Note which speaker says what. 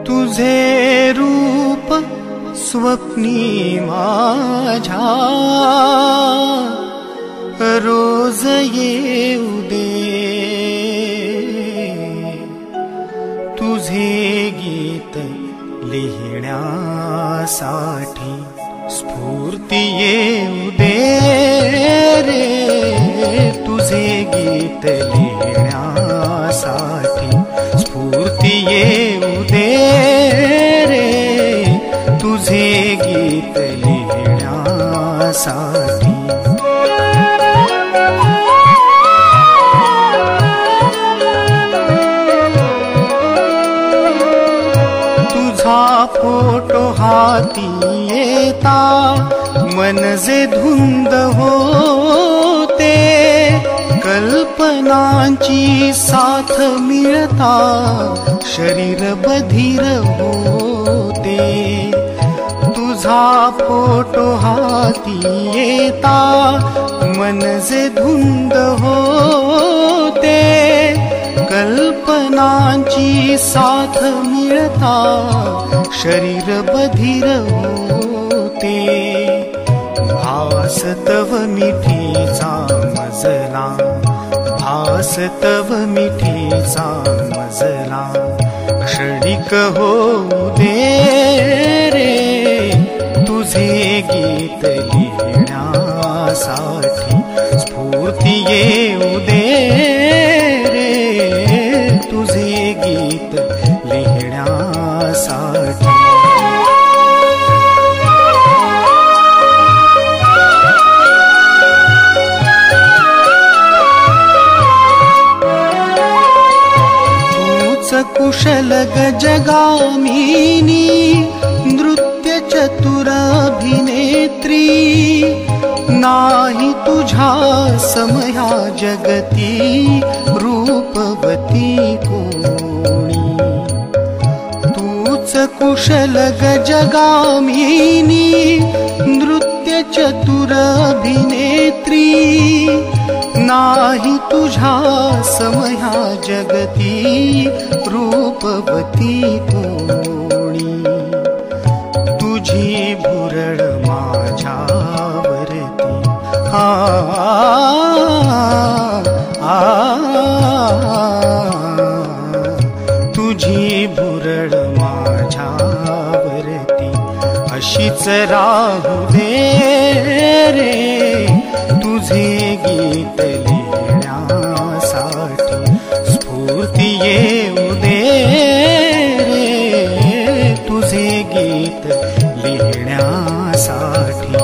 Speaker 1: तुझे रूप स्वप्नी माझ्या रोज येऊ दे, तुझे गीत लिहिण्यासाठी स्फूर्ती येऊ दे रे, तुझे गीत लिहिण्यासाठी स्फूर्ती येऊ दे रे, तुझे गीत लिहिण्यासाठी। तुझा फोटो हाती येता मन जे धुंद होते, कल्पनांची साथ मिळता शरीर बधीर होते। तुझा फोटो हाती येता मन जे धुंद होते, कल्पनांची साथ मिळता शरीर बधीर होते। भास तव मिठीचा मजला, भास तव मिठीचा मजला क्षणिक होऊ दे रे, तुझे गीत लिहिण्यासाठी स्फूर्ती येऊ दे रे, तुझे गीत लिहिण्यासाठी। कुशल गजगामिनी नृत्य चतुर अभिनेत्री, नाही तुझ्या समया जगती रूपवती कोणी। तूच कुशल गजगामिनी नृत्य चतुर अभिनेत्री, नाही तुझ्या समया जगती रूपवती कोणी। तुझी भुरळ माझ्यावरती तुझी भुरळ माझ्यावरती अशीच राहू दे रे, तुझे गीत लिहिण्यासाठी स्फूर्ती येऊ दे रे, तुझे गीत लिहिण्यासाठी।